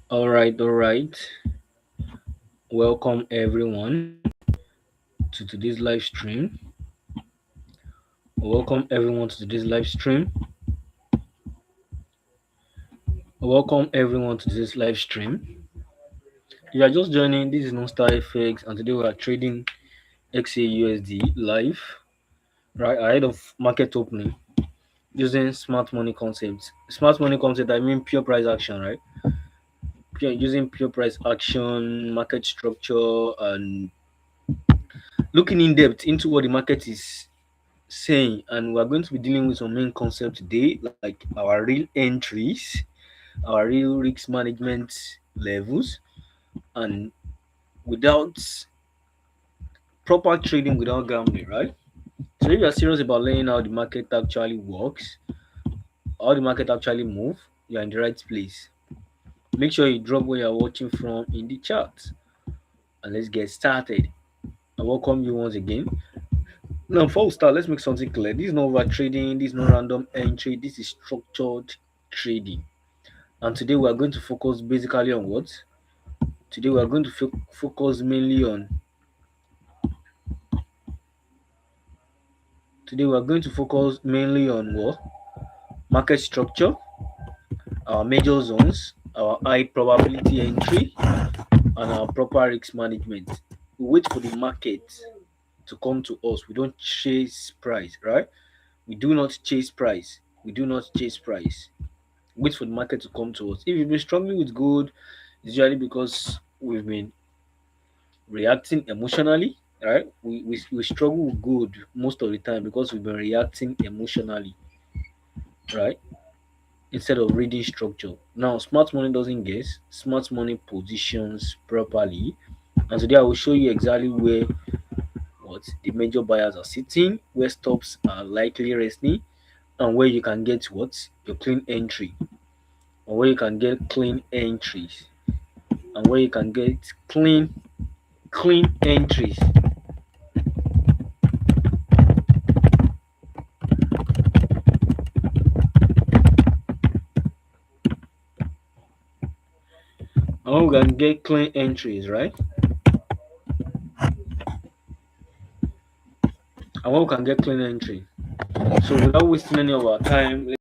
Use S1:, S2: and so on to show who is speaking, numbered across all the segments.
S1: All right. Welcome everyone to today's live stream. Welcome everyone to today's live stream. Welcome everyone to today's live stream. If you are just joining, this is Non-Star FX, and today we are trading XAUUSD live, right ahead of market opening using smart money concepts. Smart money concept, I mean pure price action, right? Using pure price action, market structure, and looking in depth into what the market is saying, and we're going to be dealing with some main concepts today, like our real entries, our real risk management levels, and without proper trading without gambling, right? So if you're serious about learning how the market actually works, how the market actually move, you're in the right place. Make sure you drop where you're watching from in the chat, and let's get started. I welcome you once again. Now, before we start, let's make something clear. This is not over trading, this is not random entry, this is structured trading. And today we are going to focus basically on what? Today we are going to focus mainly on today we are going to focus mainly on what? Market structure, our major zones, our high probability entry, and our proper risk management. We wait for the market to come to us. We don't chase price, right? We do not chase price. We do not chase price. Wait for the market to come to us. If you've been struggling with gold, it's usually because we've been reacting emotionally, right? We struggle with good most of the time because we've been reacting emotionally, right? Instead of reading structure. Now, smart money doesn't guess, smart money positions properly. And today I will show you exactly where what the major buyers are sitting, where stops are likely resting, and where you can get what your clean entry, or where you can get clean entries, and where you can get clean entries. And we can get clean entries, right? And we can get clean entry. So without wasting any of our time, let's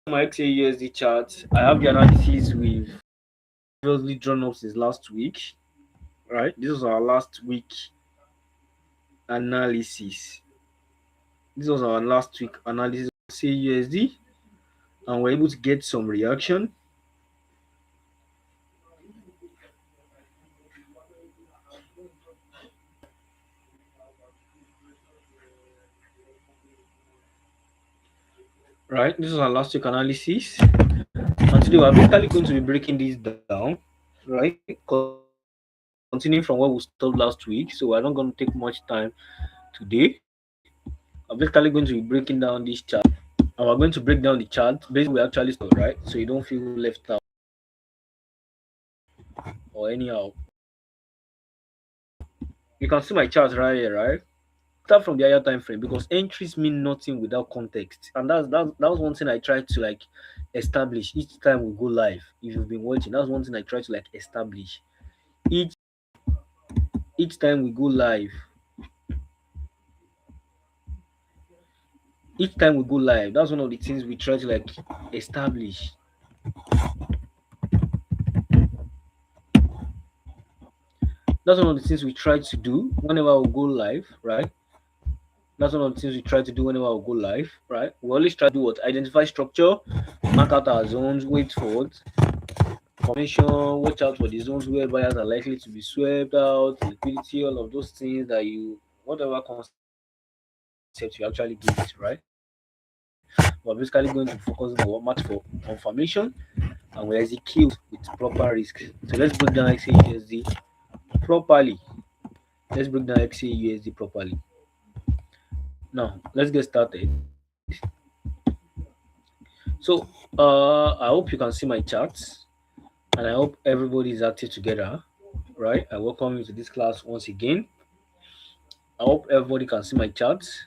S1: my XAUUSD chart. I have the analysis we've previously drawn up since last week, right? This was our last week analysis. This was our last week analysis of CUSD, and we're able to get some reaction, right? This was our last week analysis, and today we're basically going to be breaking this down, right? Continuing from where we stopped last week, so we're not going to take much time today. I'm basically going to be breaking down this chart, and we're going to break down the chart based on where we actually stop, right? So you don't feel left out or anyhow. You can see my chart right here, right? Start from the higher time frame because entries mean nothing without context, and that was one thing I tried to like establish each time we go live. If you've been watching, that's one thing I try to like establish each each time we go live. Each time we go live, that's one of the things we try to like establish. That's one of the things we try to do whenever we go live, right? That's one of the things we try to do whenever we go live, right? We always try to do what? Identify structure, mark out our zones, wait for it, formation, watch out for the zones where buyers are likely to be swept out, liquidity, all of those things that you, whatever concept you actually give it, right? We're basically going to focus on what match for confirmation and we execute with proper risk. So let's break down XAUSD properly. Let's break down XAUSD properly. Now, let's get started. So, I hope you can see my charts and I hope everybody is active together, right? I welcome you to this class once again. I hope everybody can see my charts.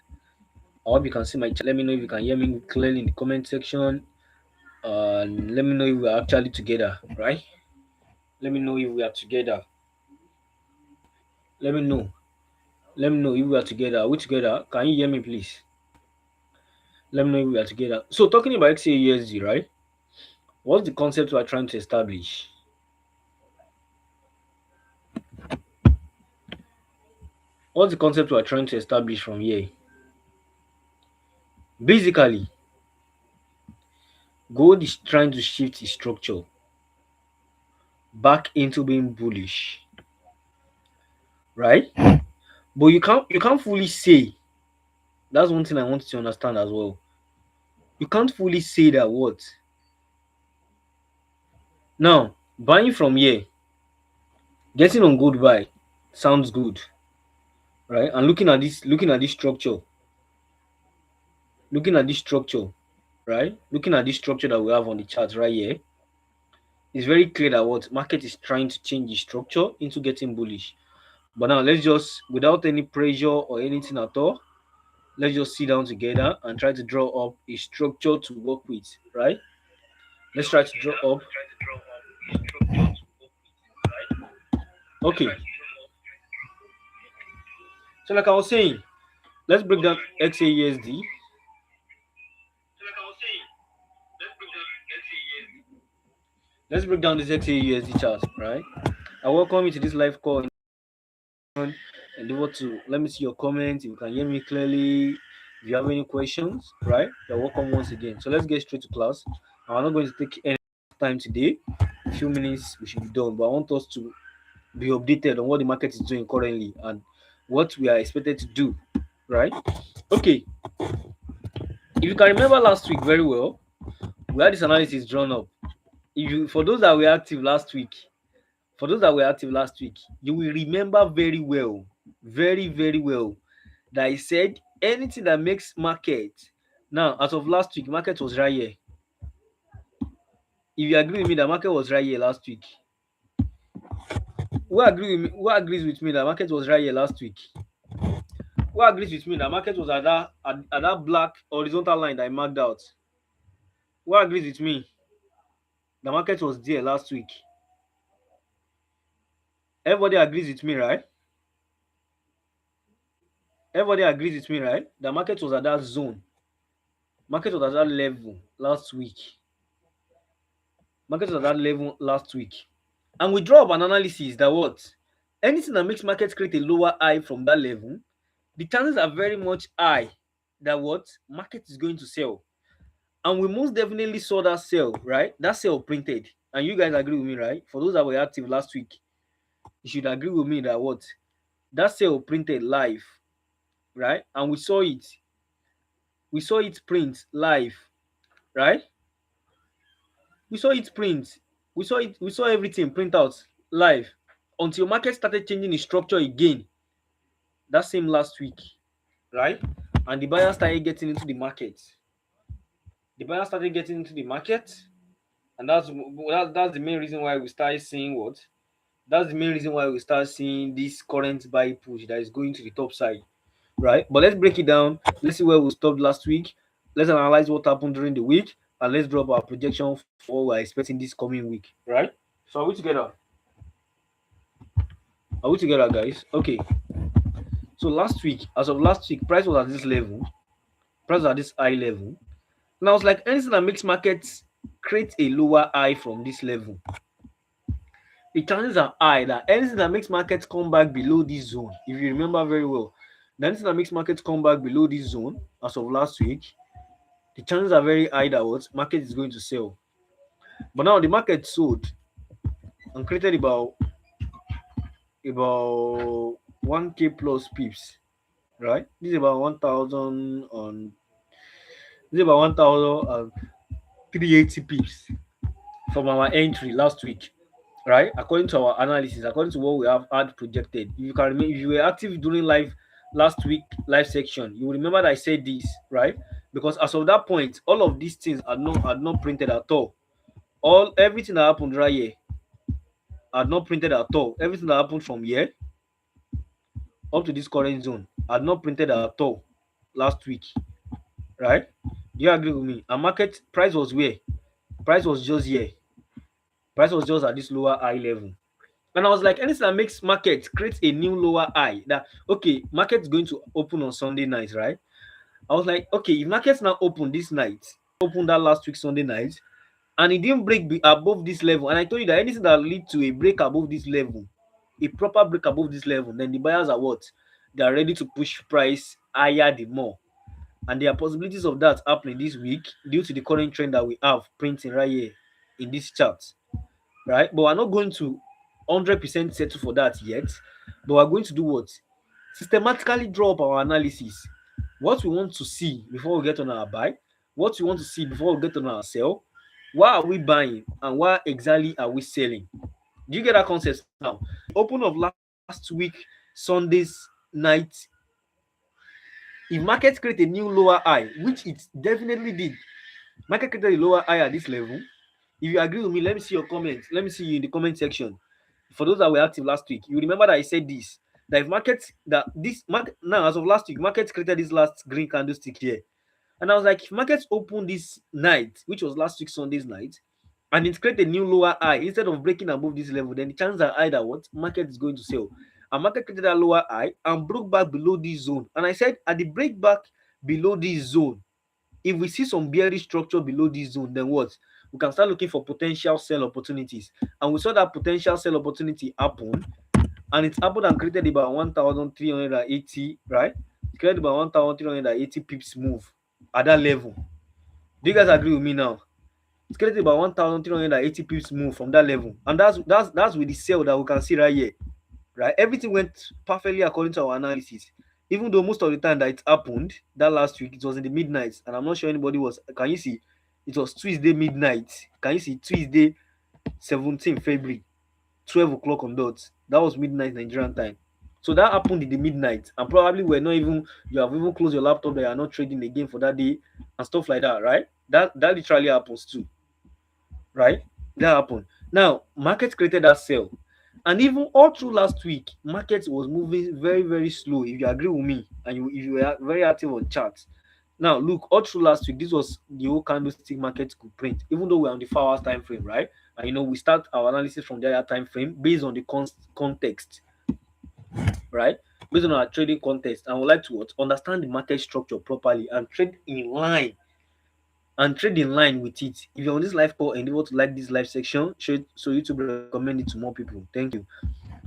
S1: I hope you can see my chat. Let me know if you can hear me clearly in the comment section. Let me know if we are actually together, right? Let me know if we are together. Let me know. Let me know if we are together. Are we together? Can you hear me, please? Let me know if we are together. So, talking about XAUUSD, right? What's the concept we are trying to establish? What's the concept we are trying to establish from here? Basically, gold is trying to shift its structure back into being bullish, right? But you can't fully say. That's one thing I want you to understand as well. You can't fully say that what. Now, buying from here, getting on gold buy sounds good, right? And looking at this structure, looking at this structure, right? Looking at this structure that we have on the chart right here, it's very clear that what market is trying to change the structure into getting bullish. But now let's just, without any pressure or anything at all, let's just sit down together and try to draw up a structure to work with, right? Let's try to draw up. Okay. So like I was saying, let's break down XAUSD. Let's break down this XAUSD chart, right? I welcome you to this live call. Endeavor to let me see your comments. If you can hear me clearly, if you have any questions, right? You're welcome once again. So let's get straight to class. I'm not going to take any time today. A few minutes we should be done, but I want us to be updated on what the market is doing currently and what we are expected to do, right? Okay. If you can remember last week very well, we had this analysis drawn up. If you, for those that were active last week, you will remember very well, very, very well, that I said anything that makes market. Now, as of last week, market was right here. If you agree with me, the market was right here last week. Who agree with me? Who agrees with me that market was right here last week? Who agrees with me that market was at that black horizontal line that I marked out? Who agrees with me? The market was there last week. Everybody agrees with me, right? Everybody agrees with me, right? The market was at that zone. Market was at that level last week. Market was at that level last week. And we draw up an analysis that what? Anything that makes market create a lower high from that level, the chances are very much high that what? Market is going to sell. And we most definitely saw that sell, right? That sell printed. And you guys agree with me, right? For those that were active last week, you should agree with me that what? That sell printed live, right? And we saw it. We saw it print live, right? We saw it print. We saw it. We saw everything print out live until market started changing its structure again. That same last week, right? And the buyers started getting into the market. The buyers started getting into the market, and that's the main reason why we started seeing what. That's the main reason why we start seeing this current buy push that is going to the top side, right? But let's break it down. Let's see where we stopped last week. Let's analyze what happened during the week, and let's drop our projection for what we're expecting this coming week, right? So are we together? Are we together, guys? Okay. So last week, as of last week, price was at this level. Price was at this high level. Now it's like anything that makes markets create a lower high from this level. The chances are high that anything that makes markets come back below this zone, if you remember very well, the anything that makes markets come back below this zone as of last week, the chances are very high that what market is going to sell. But now the market sold and created about 1k plus pips, right? This is about 1,000 on this is about 1,380 pips from our entry last week, right? According to our analysis, according to what we have had projected. If you can remember, if you were active during live last week live section, you will remember that I said this, right? Because as of that point, all of these things had not printed at all. Everything that happened right here had not printed at all. Everything that happened from here up to this current zone had not printed at all last week, right? Do you agree with me? And market price was where? Price was just here. Price was just at this lower high level. And I was like, anything that makes market create a new lower high, that okay, market's going to open on Sunday night, right? I was like, okay, if markets now open this night, open that last week Sunday night, and it didn't break above this level, and I told you that anything that lead to a break above this level, a proper break above this level, then the buyers are what? They are ready to push price higher the more. And there are possibilities of that happening this week due to the current trend that we have printing right here in this chart, right? But we're not going to 100% settle for that yet. But we're going to do what? Systematically draw up our analysis. What we want to see before we get on our buy, what we want to see before we get on our sell, why are we buying and why exactly are we selling? Do you get that concept now? Open of last week, Sunday's night, if markets create a new lower high, which it definitely did, market created a lower high at this level. If you agree with me, let me see your comments. Let me see you in the comment section. For those that were active last week, you remember that I said this, that if markets, that this market now, as of last week, markets created this last green candlestick here. And I was like, if markets open this night, which was last week Sunday's night, and it create a new lower high instead of breaking above this level, then the chances are high that what market is going to sell. And market created that lower high and broke back below this zone. And I said, at the break back below this zone, if we see some bearish structure below this zone, then what? We can start looking for potential sell opportunities. And we saw that potential sell opportunity happen, and it happened and created about 1,380, right? It created about 1,380 pips move at that level. Do you guys agree with me now? It's created about 1,380 pips move from that level. And that's with the sell that we can see right here. Right? Everything went perfectly according to our analysis. Even though most of the time that it happened that last week, it was in the midnight, and I'm not sure anybody was. Can you see? It was Tuesday midnight. Can you see? Tuesday, 17 February, 12 o'clock on dot. That was midnight Nigerian time. So that happened in the midnight, and probably we're not even. You have even closed your laptop that you are not trading again for that day and stuff like that, right? That literally happens too, right? That happened. Now, market created that sell. And even all through last week, market was moving very, very slow. If you agree with me, and if you were very active on charts. Now, look, all through last week, this was the whole candlestick market could print, even though we're on the 4 hours time frame, right? And we start our analysis from the higher time frame based on the context, right? Based on our trading context, and we like to what? Understand the market structure properly and trade in line with it. If you're on this live call and you want to like this live section, so YouTube recommend it to more people. Thank you.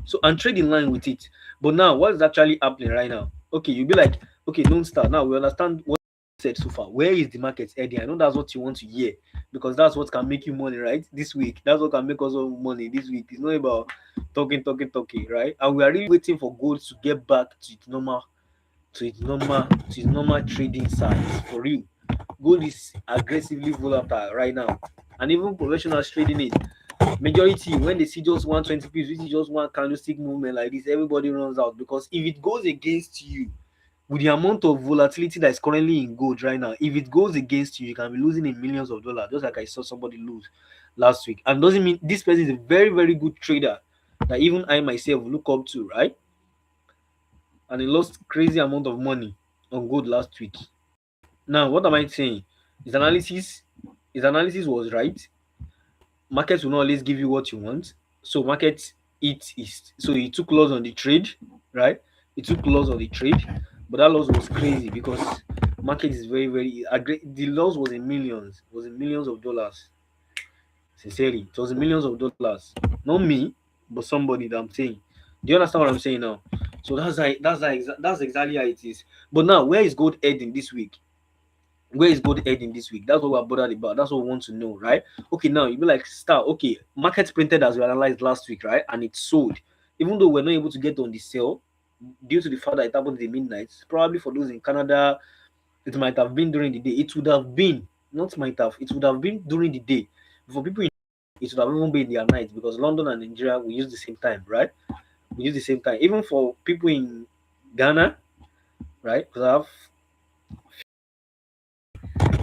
S1: So and trade in line with it. But now, what is actually happening right now? Okay, you'll be like, okay, don't start. Now we understand what you said so far. Where is the market heading? I know that's what you want to hear, because that's what can make you money, right? This week, that's what can make us all money this week. It's not about talking, right? And we are really waiting for gold to get back to its normal trading size for real. Gold is aggressively volatile right now, and even professionals trading it. Majority, when they see just 120 pips, which is just one candlestick movement like this, everybody runs out, because if it goes against you with the amount of volatility that is currently in gold right now, if it goes against you, you can be losing in millions of dollars, just like I saw somebody lose last week. And doesn't mean this person is a very, very good trader that even I myself look up to, right? And he lost crazy amount of money on gold last week. Now, what am I saying? His analysis was right. Markets will not always give you what you want. So market so he took loss on the trade, right? He took loss on the trade, but that loss was crazy because market is very, very the loss was in millions, of dollars. Sincerely, it was in millions of dollars. Not me, but somebody that I'm saying. Do you understand what I'm saying now? So that's exactly how it is. But now, where is gold heading this week? Where is gold heading this week? That's what we're bothered about. That's what we want to know, right? Okay, now you'll be like, Star, okay, markets printed as we analyzed last week, right? And it sold. Even though we're not able to get on the sale due to the fact that it happened in the midnight, probably for those in Canada, it might have been during the day. It would have been, not might have, it would have been during the day. For people in it would have even been their night, because London and Nigeria, we use the same time, right? We use the same time. Even for people in Ghana, right? Because I have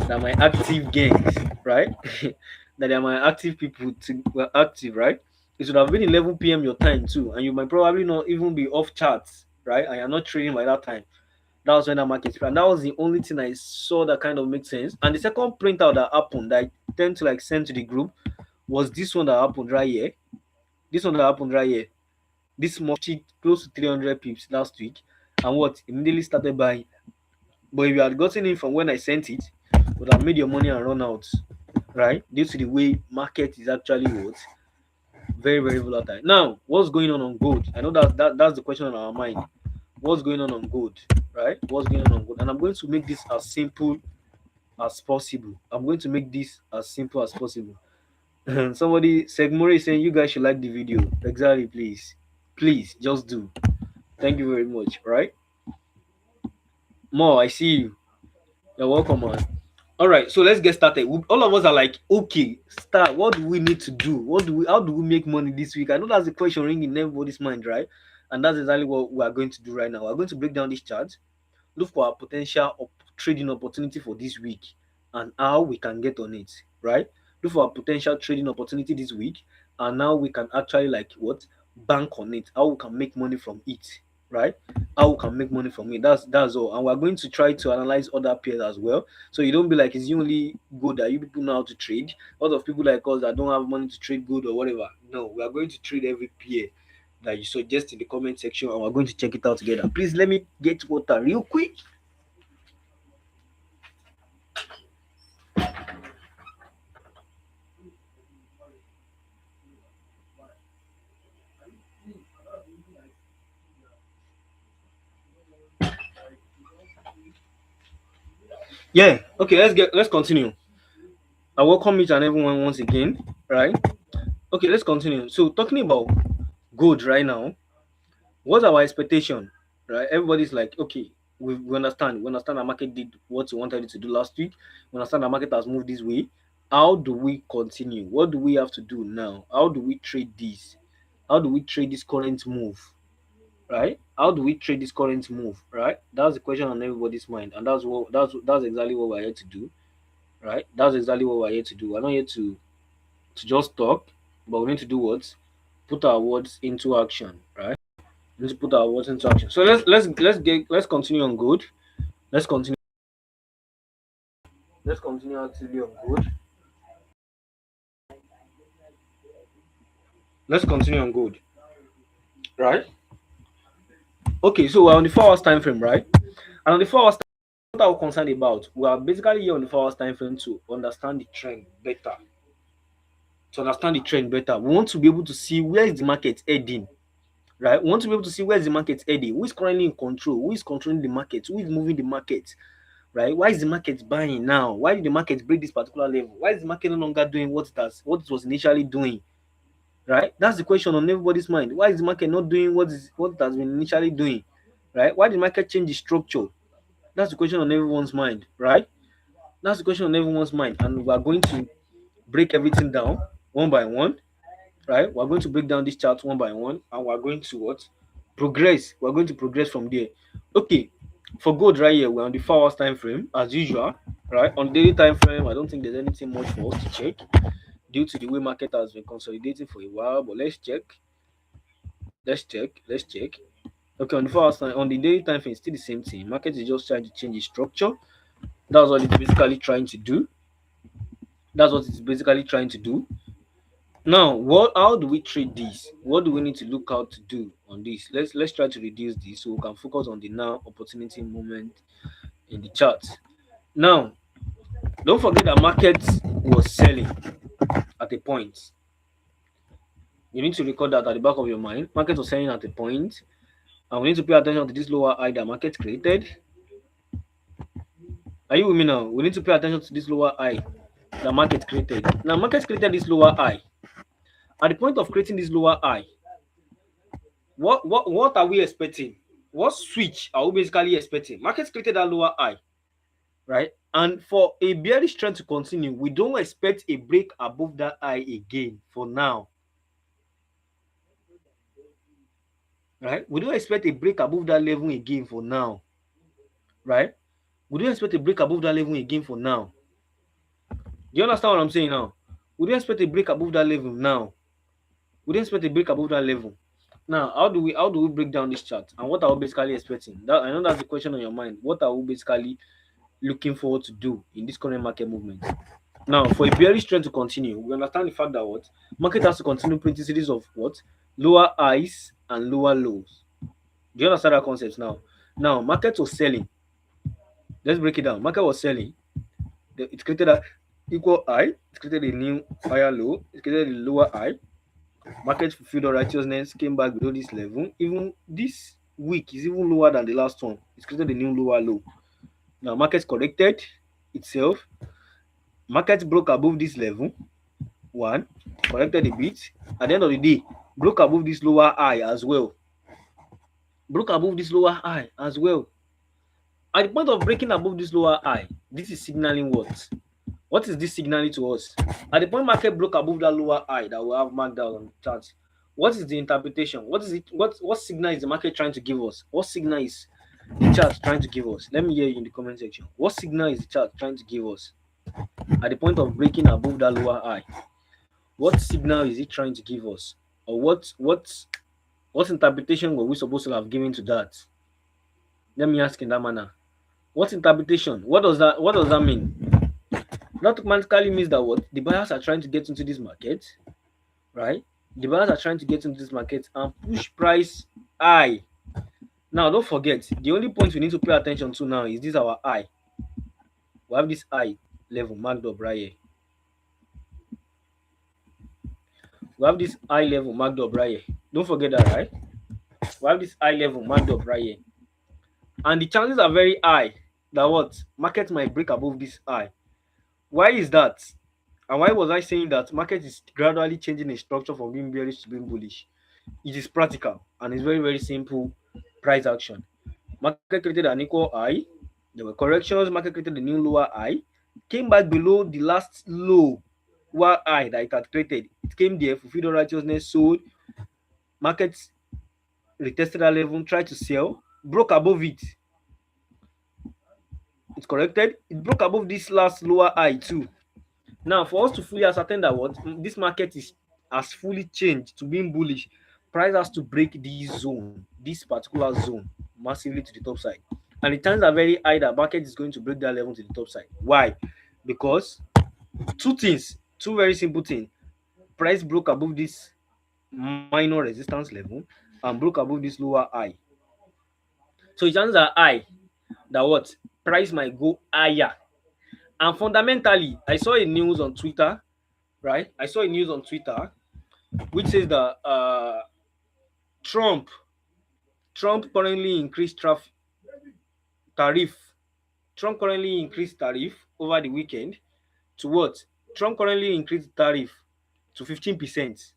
S1: that my active gangs, right? That they are my active people to were active, right? It should have been 11 p.m. your time too, and you might probably not even be off charts, right? And you're not trading by that time. That was when the market spread. And that was the only thing I saw that kind of makes sense. And the second printout that happened, that tend to like send to the group was this one that happened right here. This one that happened right here. This much close to 300 pips last week, and what immediately started buying. But if you had gotten in from when I sent it, would have made your money and run out, right? Due to the way market is actually what very very volatile. Now, what's going on gold? I know that's the question on our mind. What's going on gold, right? What's going on gold? And I'm going to make this as simple as possible. I'm going to make this as simple as possible. Somebody, Segmore, is saying you guys should like the video. Exactly, please. Please, just do. Thank you very much, right? More, I see you. You're welcome, man. All right, so let's get started. All of us are like, okay, start. What do we need to do? How do we make money this week? I know that's the question ringing in everybody's mind, right? And that's exactly what we are going to do right now. We're going to break down this chart, look for our potential trading opportunity for this week and how we can get on it, right? Look for our potential trading opportunity this week and now we can actually like what bank on it, how we can make money from it, right? How we can make money from it. That's all. And we're going to try to analyze other pairs as well. So you don't be like it's the only good that you people know how to trade. A lot of people like us that don't have money to trade good or whatever. No, we are going to trade every pair that you suggest in the comment section and we're going to check it out together. Please let me get water real quick. Yeah, okay, let's continue. I welcome each and everyone once again, right? Okay, let's continue. So talking about gold right now, what's our expectation? Right? Everybody's like, okay, we understand. We understand the market did what you wanted it to do last week. We understand the market has moved this way. How do we continue? What do we have to do now? How do we trade this? How do we trade this current move? Right? How do we trade this current move? Right? That's the question on everybody's mind, and that's exactly what we're here to do. Right? That's exactly what we're here to do. We're not here to just talk, but we need to do what? Put our words into action, right? We need to put our words into action. So let's continue on good. Let's continue. Let's continue actively on good. Let's continue on good. Right? Okay, so we're on the 4 hours time frame, right? And on the 4 hours time, what are we concerned about? We are basically here on the 4 hours time frame to understand the trend better. To understand the trend better. We want to be able to see where is the market heading. Right? We want to be able to see where is the market heading, who is currently in control, who is controlling the market, who is moving the market, right? Why is the market buying now? Why did the market break this particular level? Why is the market no longer doing what it was initially doing? Right? That's the question on everybody's mind. Why is the market not doing what it has been initially doing? Right? Why did the market change the structure? That's the question on everyone's mind, right? That's the question on everyone's mind, and we are going to break everything down one by one, right? We're going to break down this chart one by one, and we're going to what? Progress. We're going to progress from there. Okay, for gold right here, we're on the 4 hours time frame as usual, right? On daily time frame, I don't think there's anything much for us to check due to the way market has been consolidating for a while. But let's check. Let's check. Okay, on the 4 hours time, on the daily time frame, it's still the same thing. Market is just trying to change its structure. That's what it's basically trying to do. That's what it's basically trying to do. Now, how do we trade this? What do we need to look out to do on this? Let's try to reduce this so we can focus on the now opportunity moment in the chart. Now, don't forget that market was selling at a point. You need to record that at the back of your mind. Market was selling at a point, and we need to pay attention to this lower high that market created. Are you with me now? We need to pay attention to this lower high that market created. Now, market created this lower high. At the point of creating this lower high, what are we expecting? What switch are we basically expecting? Market created that lower high, right? And for a bearish trend to continue, we don't expect a break above that high again for now, right? We don't expect a break above that level again for now, right? We don't expect a break above that level again for now. Do you understand what I'm saying now? We don't expect a break above that level now. We don't expect a break above that level. Now, how do we break down this chart? And what are we basically expecting? I know that's the question on your mind. What are we basically looking forward to do in this current market movement? Now, for a bearish trend to continue, we understand the fact that what market has to continue printing series of what lower highs and lower lows. Do you understand that concept now? Now, market was selling. Let's break it down. Market was selling. It created a equal high. It created a new higher low. It created a lower high. Market fulfilled all righteousness, came back below this level. Even this week is even lower than the last one. It's created a new lower low. Now, market corrected itself. Market broke above this level. One, corrected a bit. At the end of the day, broke above this lower high as well. Broke above this lower high as well. At the point of breaking above this lower high, this is signaling what? What is this signaling to us? At the point market broke above that lower high that we have marked out on the chart, what is the interpretation? What is it? What signal is the market trying to give us? What signal is the chart trying to give us? Let me hear you in the comment section. What signal is the chart trying to give us at the point of breaking above that lower high? What signal is it trying to give us? Or what interpretation were we supposed to have given to that? Let me ask in that manner. What interpretation? What does that mean? That automatically means that what the buyers are trying to get into this market, right? The buyers are trying to get into this market and push price high. Now, don't forget, the only point we need to pay attention to now is this our high. We have this high level marked up right here. We have this high level marked up right here. Don't forget that, right? We have this high level marked up right here. And the chances are very high that what market might break above this high. Why is that? And why was I saying that market is gradually changing its structure from being bearish to being bullish? It is practical and it's very, very simple price action. Market created an equal high. There were corrections. Market created a new lower high. Came back below the last lower high that it had created. It came there, fulfilled all righteousness, sold. Market retested that level, tried to sell, broke above it. It corrected. It broke above this last lower high too. Now, for us to fully ascertain that what this market is has fully changed to being bullish, price has to break this particular zone, massively to the top side. And the chances are very high that market is going to break that level to the top side. Why? Because two very simple things. Price broke above this minor resistance level and broke above this lower high. So the chances are high that what price might go higher. And fundamentally, I saw a news on Twitter, right? I saw a news on Twitter which says that Trump currently increased tariff. Trump currently increased tariff over the weekend to what? Trump currently increased tariff to 15%,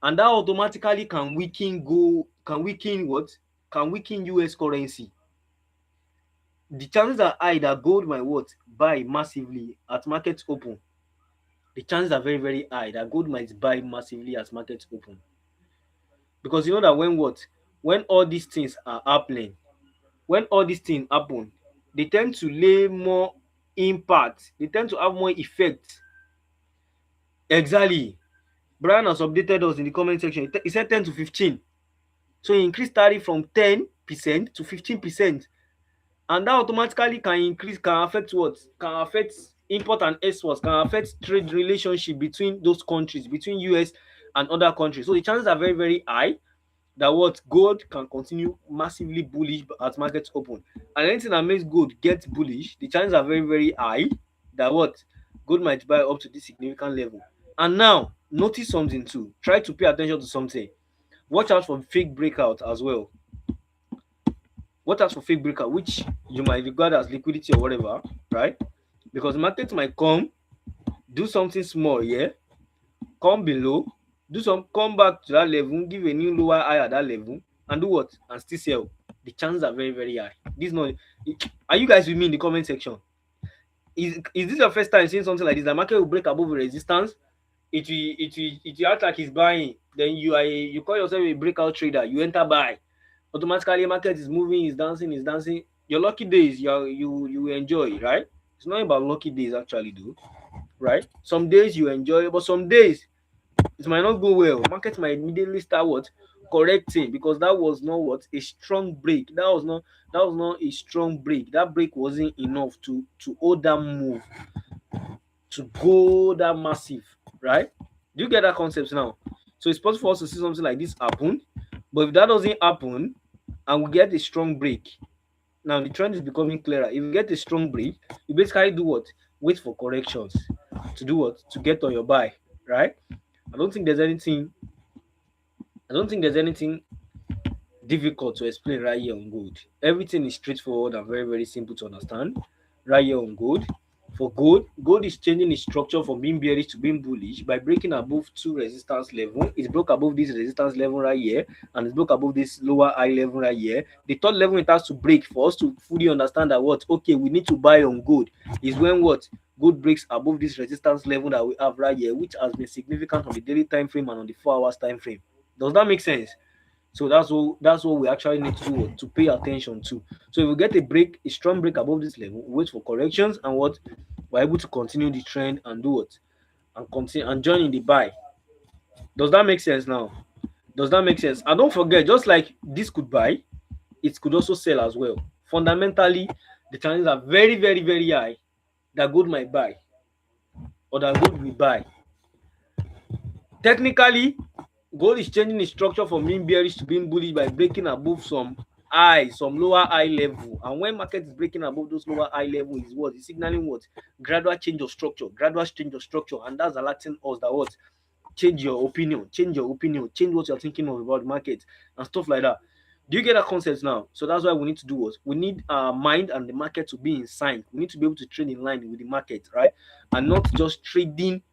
S1: and that automatically can weaken what? Can weaken US currency. The chances are high that gold might what? Buy massively at market open. The chances are very, very high that gold might buy massively as markets open. Because you know that when all these things are happening, when all these things happen, they tend to lay more impact, they tend to have more effect. Exactly. Brian has updated us in the comment section. He said 10 to 15. So he increased tariff from 10% to 15%. And that automatically can affect what? Can affect import and exports, can affect trade relationship between those countries, between US and other countries. So the chances are very, very high that what gold can continue massively bullish at markets open. And anything that makes gold get bullish, the chances are very, very high that what gold might buy up to this significant level. And now notice something too. Try to pay attention to something. Watch out for fake breakout as well. Watch out for fake breakout, which you might regard as liquidity or whatever, right? Because market might do something small here, come below, come back to that level, give a new lower high at that level, and do what? And still sell. The chances are very, very high. Are you guys with me in the comment section? Is this your first time seeing something like this? The market will break above a resistance, it will act like it's buying. Then you call yourself a breakout trader, you enter buy. Automatically market is moving, is dancing. Your lucky days, you enjoy, right? It's not about lucky days actually, though, right? Some days you enjoy, but some days it might not go well. Market might immediately start what? Correcting, because that was not what? A strong break. That was not a strong break. That break wasn't enough to hold that move, to go that massive, right? Do you get that concept now? So it's possible for us to see something like this happen, but if that doesn't happen and we get a strong break, now the trend is becoming clearer. If you get a strong break, you basically do what? Wait for corrections to do what? To get on your buy, right? I don't think there's anything. I don't think there's anything difficult to explain right here on gold. Everything is straightforward and very, very simple to understand right here on gold. For gold, gold is changing its structure from being bearish to being bullish by breaking above two resistance level. It broke above this resistance level right here, and it broke above this lower high level right here. The third level it has to break for us to fully understand that what, okay, we need to buy on gold is when what, gold breaks above this resistance level that we have right here, which has been significant on the daily time frame and on the 4 hours time frame. Does that make sense? So that's what we actually need to do, to pay attention to. So if we get a break, a strong break above this level, wait for corrections, and what, we're able to continue the trend and do what, and continue and join in the buy. Does that make sense now? Does that make sense? And don't forget, just like this could buy, it could also sell as well. Fundamentally, the chances are very, very, very high that gold might buy or that gold will buy. Technically, gold is changing its structure from being bearish to being bullish by breaking above some lower high level. And when market is breaking above those lower high level, is what? It's signaling what? Gradual change of structure, and that's alerting us that what? Change your opinion, change what you're thinking of about the market and stuff like that. Do you get that concept now? So that's why we need to do what? We need our mind and the market to be in sync. We need to be able to trade in line with the market, right? And not just trading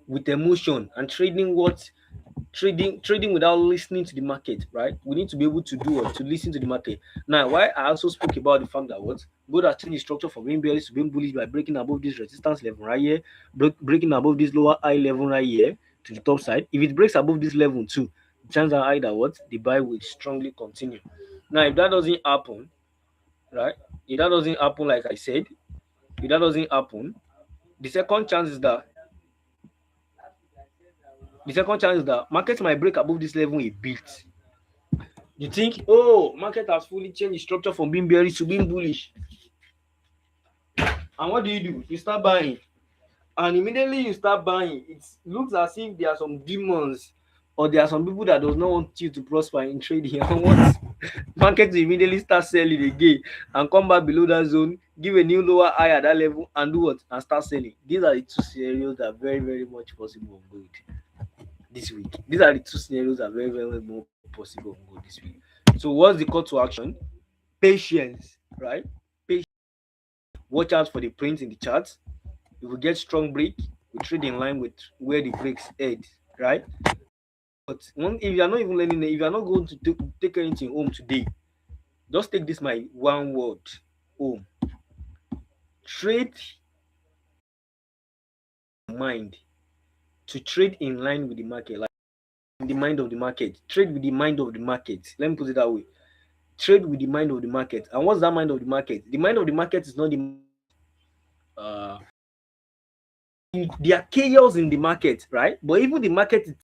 S1: with emotion and trading without listening to the market, right? We need to be able to do what? To listen to the market. Now, why I also spoke about the fact that what, gold has changed its structure from being bearish to being bullish by breaking above this resistance level right here, breaking above this lower high level right here to the top side. If it breaks above this level too, the chances are high that what, the buy will strongly continue. Now, if that doesn't happen, right? If that doesn't happen, like I said, if that doesn't happen, the second chance is that market might break above this level a bit. You think, oh, market has fully changed its structure from being bearish to being bullish. And what do? You start buying. And immediately you start buying, it looks as if there are some demons or there are some people that does not want you to prosper in trading. And what? Market immediately start selling again and come back below that zone, give a new lower high at that level and do what? And start selling. These are the two scenarios that are very, very much possible on gold this week. These are the two scenarios that are very, very more possible on gold this week. So what's the call to action? Patience, right? Patience. Watch out for the print in the chart. If we get strong break, we trade in line with where the breaks head, right? But if you are not even learning, if you are not going to take anything home today, just take this my one word home. Trade mind to trade in line with the market, like in the mind of the market. Trade with the mind of the market. Let me put it that way. Trade with the mind of the market. And what's that mind of the market? The mind of the market is not the uh there are chaos in the market, right? But even the market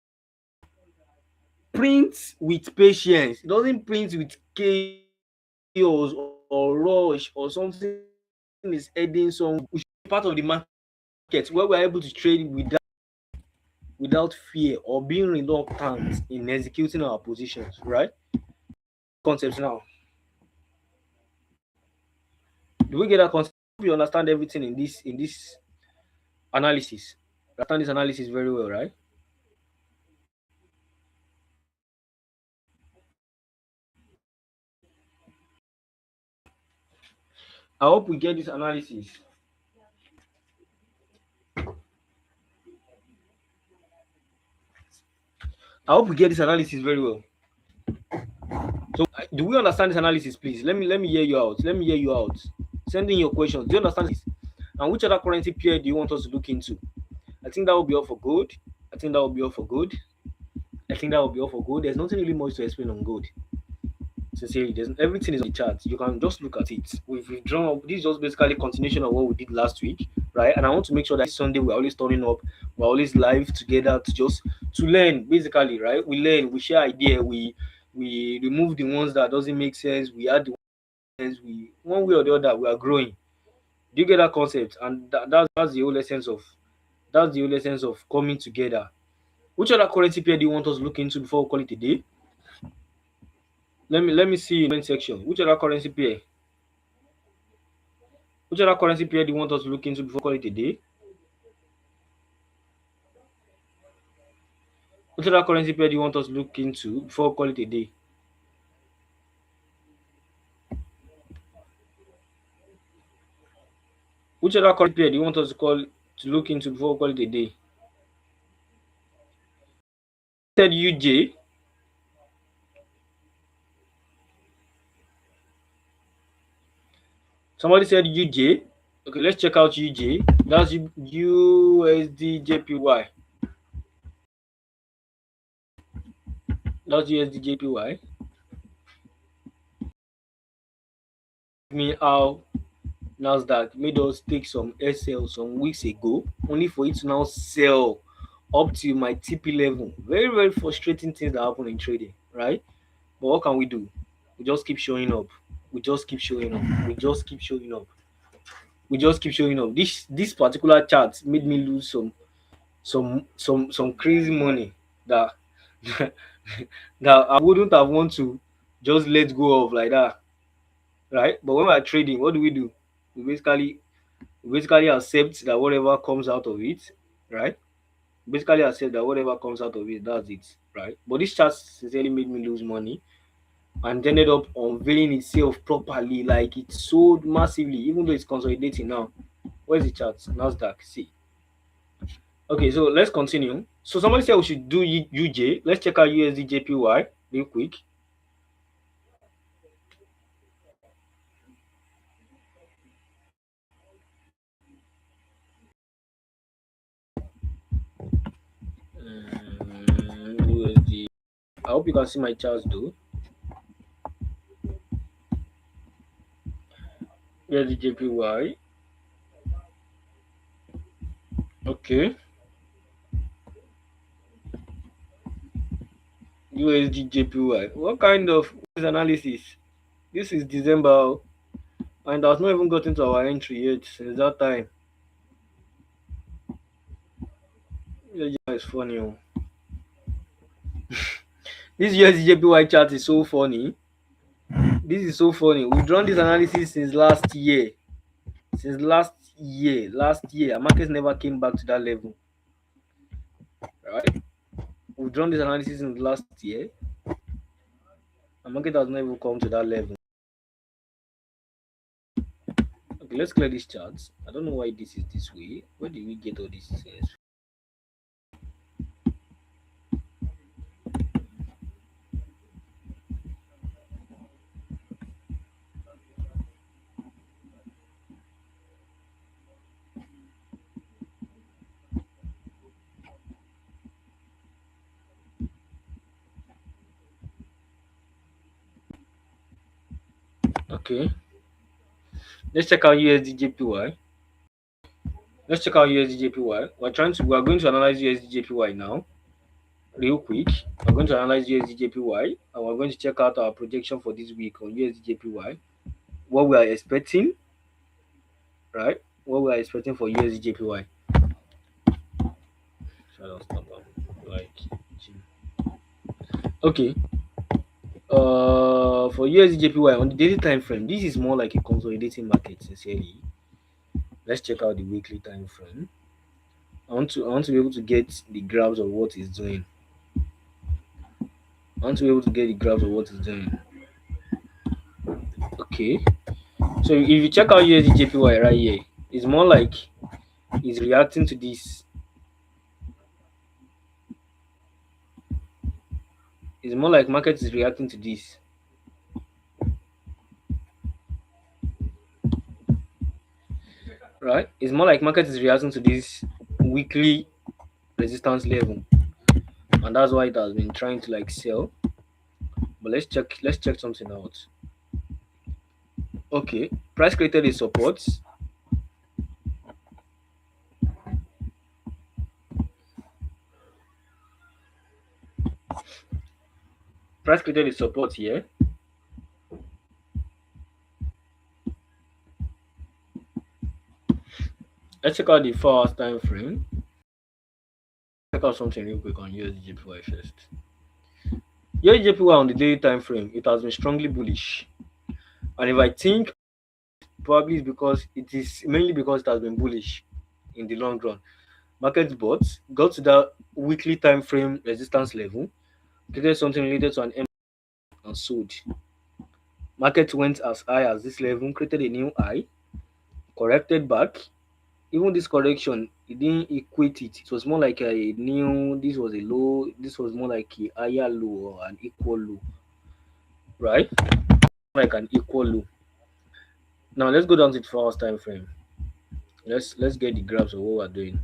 S1: prints with patience. It doesn't print with chaos or rush or something is heading some, which is part of the market where we're able to trade without fear or being reluctant in executing our positions, right? Concepts now. Do we get that concept? You understand everything in this analysis. You understand this analysis very well, right? I hope we get this analysis. I hope we get this analysis very well. So, do we understand this analysis, please? Let me hear you out. Let me hear you out. Send in your questions. Do you understand this? And which other currency pair do you want us to look into? I think that will be all for gold. I think that will be all for gold. I think that will be all for gold. There's nothing really much to explain on gold. Sincerely, everything is on the chart. You can just look at it. We've drawn up. This is just basically continuation of what we did last week, right? And I want to make sure that Sunday we're always turning up, we're always live together to learn, basically, right? We learn, we share idea, we remove the ones that doesn't make sense, we add the ones we one way or the other we are growing. Do you get that concept? And that's the whole essence of coming together. Which other currency pair do you want us to look into before we call it a day? Let me see in the comment section. Which other currency pair? Which other currency pair do you want us to look into before we call it a day? Which other currency pair do you want us to look into before we call it a day? Which other currency pair do you want us to look into before we call it a day? Said UJ. Somebody said UJ. Okay, let's check out UJ. That's USD JPY. That's USD JPY. Me how Nasdaq made us take some SL some weeks ago, only for it to now sell up to my TP level. Very, very frustrating things that happen in trading, right? But what can we do? We just keep showing up. We just keep showing up. We just keep showing up. We just keep showing up. This particular chart made me lose some crazy money that that I wouldn't have want to just let go of like that, right? But when we're trading, what do? We basically accept that whatever comes out of it, right? Basically accept that whatever comes out of it, that's it, right? But this chart sincerely made me lose money and ended up unveiling itself properly, like it sold massively, even though it's consolidating now. Where's the chart? Nasdaq. See. Okay, so let's continue. So somebody said we should do UJ. Let's check out USD JPY real quick. USD. I hope you can see my charts though. USD JPY. Okay. USD JPY. What kind of analysis? This is December and has not even gotten to our entry yet since that time. USD is funny. Oh. This USD JPY chart is so funny. This is so funny. We've drawn this analysis since last year. Since last year, our markets never came back to that level. Right? We've drawn this analysis since last year. Our market has never come to that level. Okay, let's clear these charts. I don't know why this is this way. Where did we get all these things? Okay. Let's check out USD JPY. Let's check out USD JPY. We are going to analyze USD JPY now. Real quick. We're going to analyze USD JPY and we're going to check out our projection for this week on USD JPY. What we are expecting, right? What we are expecting for USD JPY. Like, okay. For USD JPY on the daily time frame, this is more like a consolidating market. Sincerely, let's check out the weekly time frame. I want to be able to get the graphs of what it's doing. I want to be able to get the graphs of what it's doing. Okay. So if you check out USD JPY right here, it's more like it's reacting to this. It's more like market is reacting to this. Right? It's more like market is reacting to this weekly resistance level. And that's why it has been trying to like sell. But let's check something out. Okay. Price created a support. Price created a support here. let's check out the 4 hours time frame. Check out something real quick on USDJPY first. USDJPY on the daily time frame, it has been strongly bullish. And if I think probably it's because it is mainly because it has been bullish in the long run. Market bought, got to that weekly time frame resistance level, created something related to an M and sold. Market went as high as this level, created a new high, corrected back. Even this correction, it didn't equate it. It was more like a new, this was a low, this was more like a higher low or an equal low, right? Like an equal low. Now let's go down to the 4 hours time frame. Let's get the graphs of what we're doing.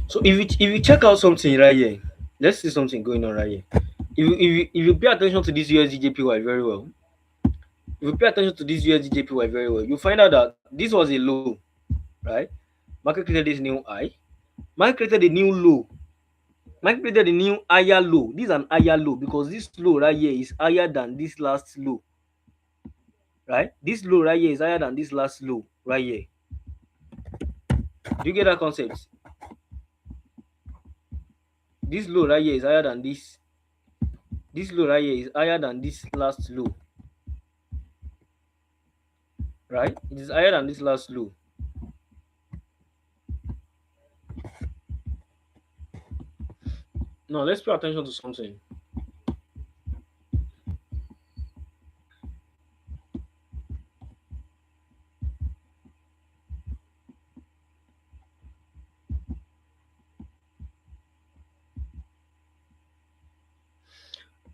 S1: So if you check out something right here, let's see something going on right here. If you pay attention to this USDJPY very well, if you pay attention to this USDJPY very well, you find out that this was a low, right? Market created this new high. Market created a new low. Market created a new higher low. This is an higher low because this low right here is higher than this last low, right? This low right here is higher than this last low right here. Do you get that concept? This low right here is higher than this. This low right here is higher than this last low, right? It is higher than this last low. Now let's pay attention to something.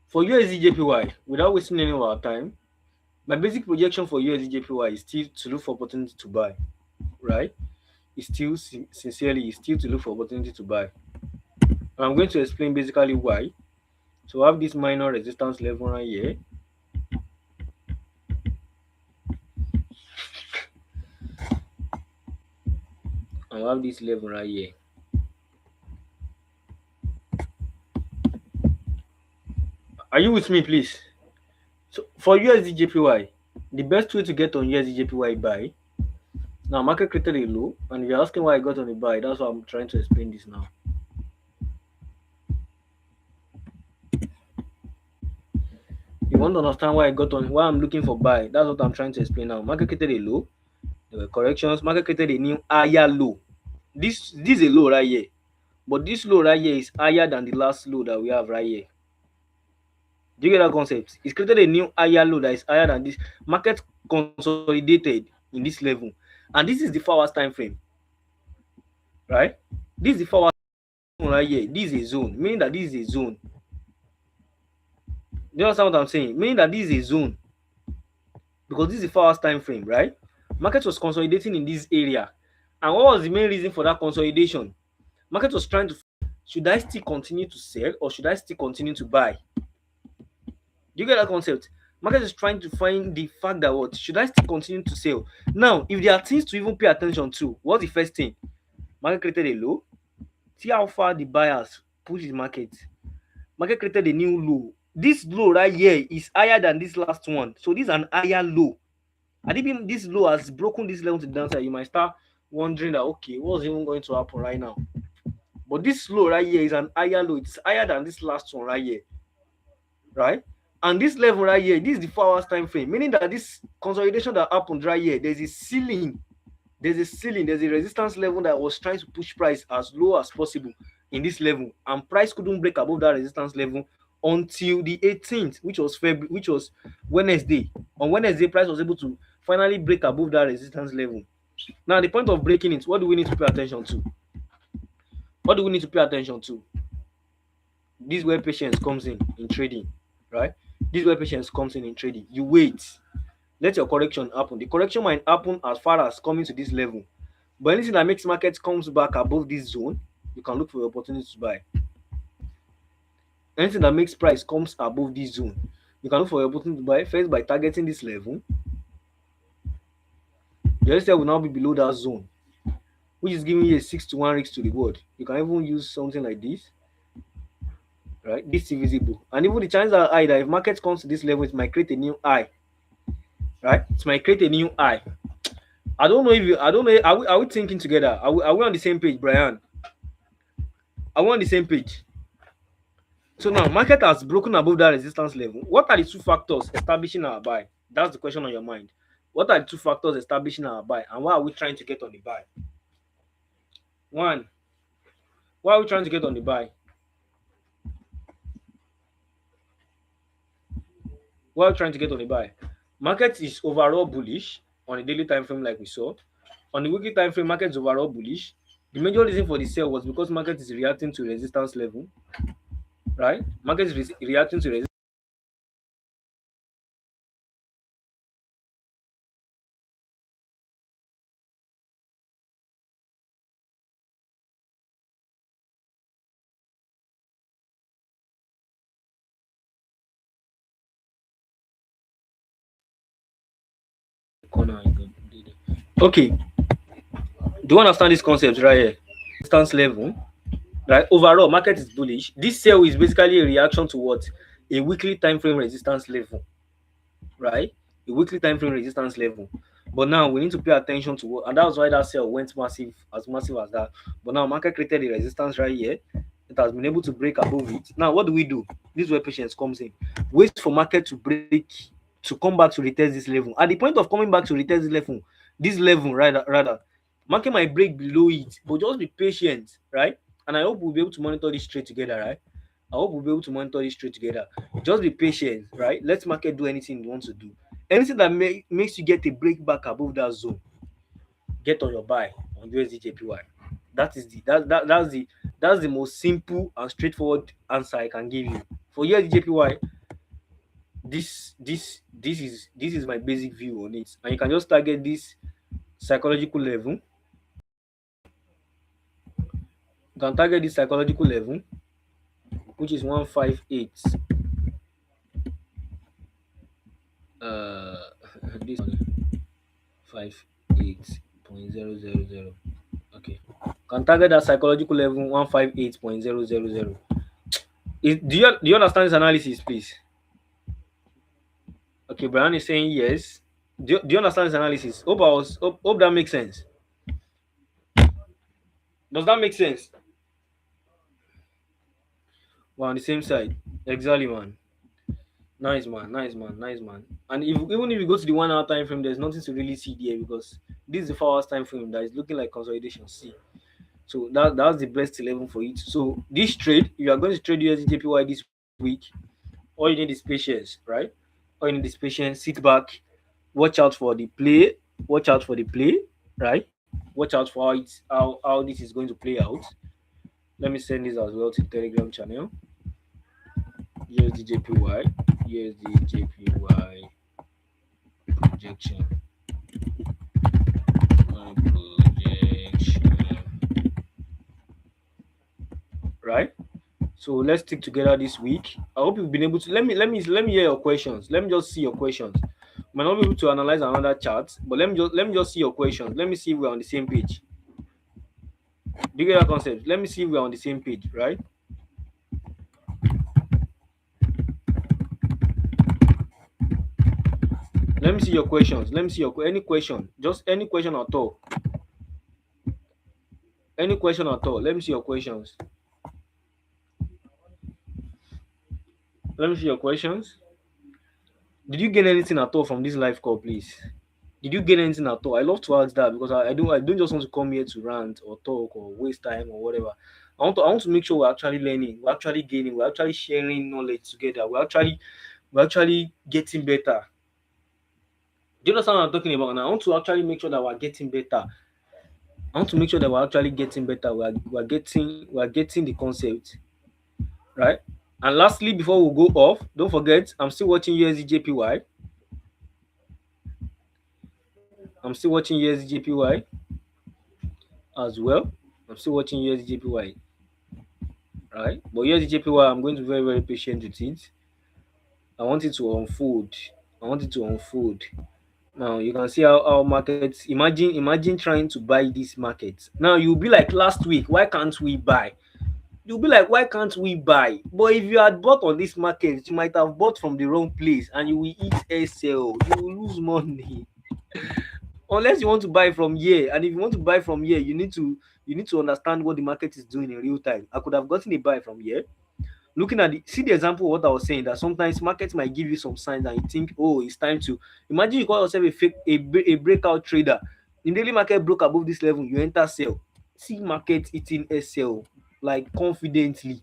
S1: For USDJPY, without wasting any of our time, my basic projection for USDJPY is still to look for opportunity to buy, right? It's still sincerely, it's still to look for opportunity to buy. And I'm going to explain basically why. So I have this minor resistance level right here. And I have this level right here. Are you with me, please? So for USDJPY, the best way to get on USDJPY buy. Now market created a low, and if you're asking why I got on the buy, that's why I'm trying to explain this now. You want to understand why I got on, why I'm looking for buy. That's what I'm trying to explain now. Market created a low, there were corrections. Market created a new higher low. This is a low right here, but this low right here is higher than the last low that we have right here. Do you get that concept? It's created a new higher low that is higher than this. Market consolidated in this level, and this is the 4 hours time frame, right? This is the 4 hours right here. This is a zone, meaning that this is a zone. Do you understand what I'm saying? Meaning that this is a zone because this is the 4 hours time frame, right? Market was consolidating in this area, and what was the main reason for that consolidation? Market was trying to, should I still continue to sell or should I still continue to buy? Do you get that concept? Market is trying to find the fact that what should I still continue to sell? Now, if there are things to even pay attention to, what's the first thing? Market created a low. See how far the buyers push the market. Market created a new low. This low right here is higher than this last one. So this is an higher low. And even this low has broken this level to the downside, you might start wondering that okay, what's even going to happen right now? But this low right here is an higher low. It's higher than this last one right here, right? And this level right here, this is the 4 hours time frame, meaning that this consolidation that happened right here, there's a ceiling, there's a resistance level that was trying to push price as low as possible in this level, and price couldn't break above that resistance level until the 18th, which was February, which was Wednesday. On Wednesday, price was able to finally break above that resistance level. Now, the point of breaking it, what do we need to pay attention to? What do we need to pay attention to? This is where patience comes in trading, right? This is where patience comes in trading. You wait, let your correction happen. The correction might happen as far as coming to this level, but anything that makes market comes back above this zone, you can look for opportunities to buy. Anything that makes price comes above this zone, you can look for opportunity to buy first by targeting this level. Your SL will now be below that zone, which is giving you a 6 to 1 risk to reward. You can even use something like this, right? This is visible, and even the chances are high that if market comes to this level, it might create a new high, right? It might create a new high. I don't know if you, I don't know. Are we thinking together? Are we on the same page, Brian? Are we on the same page? So now, market has broken above that resistance level. What are the two factors establishing our buy? That's the question on your mind. What are the two factors establishing our buy, and why are we trying to get on the buy? One, why are we trying to get on the buy? Why are we trying to get on the buy? Market is overall bullish on a daily time frame, like we saw. On the weekly time frame, market is overall bullish. The major reason for the sell was because market is reacting to resistance level, right? Market is reacting to resistance corner. Okay, do you understand this concept right here? Resistance level, right? Overall, market is bullish. This sell is basically a reaction to what? A weekly time frame resistance level, right? A weekly time frame resistance level. But now we need to pay attention to what, and that's why that sell went massive as that. But now market created a resistance right here. It has been able to break above it. Now, what do? This is where patience comes in. Wait for market to break, to come back to retest this level. At the point of coming back to retest this level rather, market might break below it, but just be patient, right? And I hope we'll be able to monitor this trade together, right? I hope we'll be able to monitor this trade together. Just be patient, right? Let market do anything you want to do. Anything that makes you get a break back above that zone, get on your buy on USDJPY. That's the most simple and straightforward answer I can give you. For USDJPY, this is my basic view on it. And you can just target this psychological level. You can target this psychological level, which is 158. This 58.000. Okay. Can target that psychological level 158.000. Do you understand this analysis, please? Okay, Brian is saying yes. Do you understand this analysis? Hope that makes sense. Does that make sense? We're on the same side. Exactly, man. Nice, man. Nice, man. Nice, man. And even if you go to the 1 hour time frame, there's nothing to really see there because this is the 4 hours time frame that is looking like consolidation. See, so that's the best 11 for it. So this trade, you are going to trade USDJPY this week. All you need is patience, right? All you need is patience. Sit back, watch out for the play, watch out for the play, right? Watch out for how this is going to play out. Let me send this as well to the Telegram channel. USDJPY, USDJPY projection. Right? So let's stick together this week. I hope you've been able to let me hear your questions. Let me just see your questions. Might not be able to analyze another chart, but let me just see your questions. Let me see if we're on the same page. Do you get that concept? Let me see if we're on the same page, right? Let me see your questions. Let me see your any question. Just any question at all. Any question at all. Let me see your questions. Let me see your questions. Did you gain anything at all from this live call, please? Did you gain anything at all? I love to ask that because I don't just want to come here to rant or talk or waste time or whatever. I want to make sure we're actually learning, we're actually gaining, we're actually sharing knowledge together. We're actually getting better. Do you understand what I'm talking about now? I want to actually make sure that we're getting better. I want to make sure that we're actually getting better. We're getting the concept, right? And lastly, before we go off, don't forget I'm still watching USDJPY. I'm still watching USDJPY as well. I'm still watching USDJPY, right? But USDJPY, I'm going to be very, very patient with it. I want it to unfold. I want it to unfold. Now you can see how markets, imagine trying to buy this market. Now you'll be like, last week, why can't we buy? You'll be like, why can't we buy? But if you had bought on this market, you might have bought from the wrong place and you will eat SL. You will lose money. Unless you want to buy from here. And if you want to buy from here, you need to understand what the market is doing in real time. I could have gotten a buy from here. Looking at the example of what I was saying, that sometimes markets might give you some signs and you think, oh, it's time to imagine you call yourself a breakout trader. The daily market broke above this level, you enter sell. See market eating SL like confidently.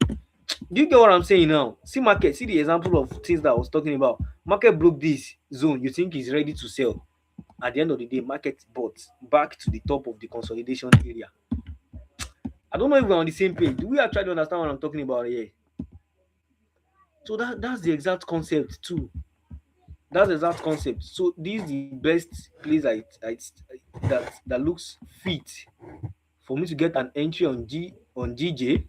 S1: Do you get what I'm saying now? See market, see the example of things that I was talking about. Market broke this zone, you think it's ready to sell. At the end of the day, market bought back to the top of the consolidation area. I don't know if we're on the same page. Do we are trying to understand what I'm talking about here? So that's the exact concept too. That's the exact concept. So this is the best place that looks fit for me to get an entry on GJ.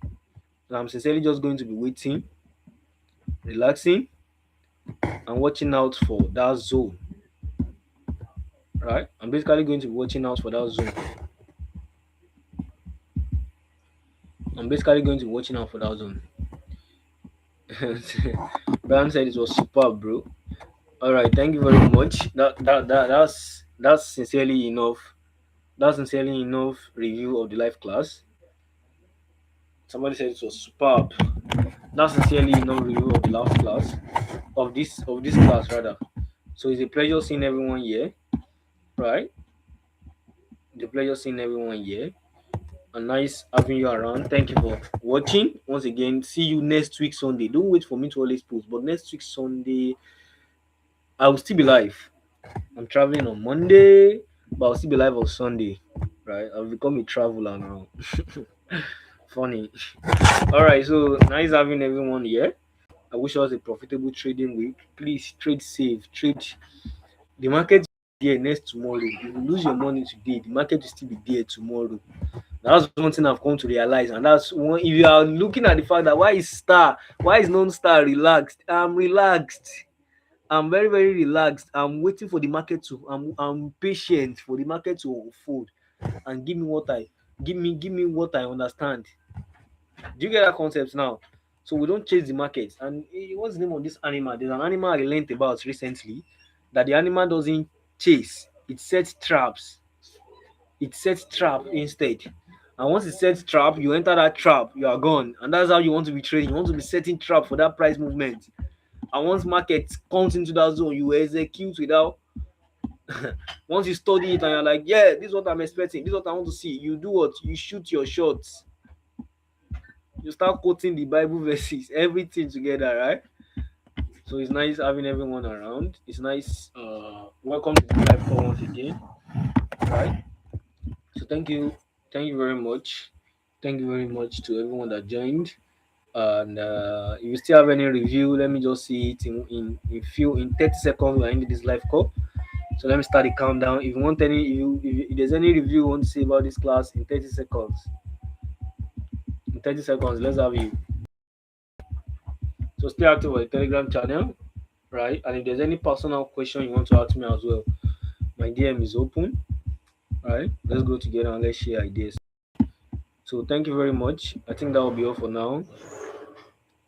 S1: And I'm sincerely just going to be waiting, relaxing, and watching out for that zone. Right? I'm basically going to be watching out for that zone. I'm basically going to be watching out for that zone. Brian said it was superb, bro. All right, thank you very much. That's sincerely enough. That's sincerely enough review of the live class. Somebody said it was superb. That's sincerely enough review of the last class, of this class rather. So it's a pleasure seeing everyone here, right? The pleasure seeing everyone here. And nice having you around. Thank you for watching once again. See you next week Sunday. Don't wait for me to always post, but next week Sunday I will still be live. I'm traveling on Monday, but I'll still be live on Sunday. Right? I've become a traveler now. Funny. All right, so nice having everyone here. I wish us a profitable trading week. Please trade safe. Trade. The market is there next tomorrow. If you lose your money today, the market will still be there tomorrow. That's one thing I've come to realize, and that's one. If you are looking at the fact that why is non-star relaxed? I'm relaxed. I'm very, very relaxed. I'm waiting for the market to. I'm patient for the market to unfold and give me what I understand. Do you get that concept now? So we don't chase the market. And what's the name of this animal? There's an animal I learned about recently that the animal doesn't chase. It sets traps. It sets trap instead. And once it sets trap, you enter that trap, you are gone. And that's how you want to be trading. You want to be setting trap for that price movement. And once market comes into that zone, you execute without. Once you study it and you're like, yeah, this is what I'm expecting. This is what I want to see. You do what? You shoot your shots. You start quoting the Bible verses, everything together, right? So it's nice having everyone around. It's nice. Welcome to the live call once again, right? So thank you very much, thank you very much to everyone that joined. And if you still have any review, let me just see it in 30 seconds. We're ending this live call. So let me start the countdown. If you want any, if there's any review you want to say about this class in 30 seconds, let's have you. So stay active on the Telegram channel, right? And if there's any personal question you want to ask me as well, my DM is open, right? Let's go together and let's share ideas. So thank you very much. I think that will be all for now.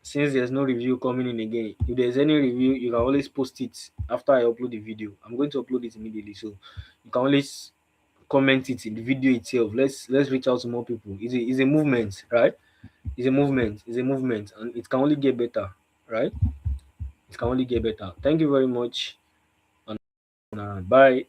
S1: Since there's no review coming in again, if there's any review, you can always post it after I upload the video. I'm going to upload it immediately, so you can always comment it in the video itself. Let's reach out to more people. It's a movement, right? It's a movement, and it can only get better, right? It can only get better. Thank you very much, and bye.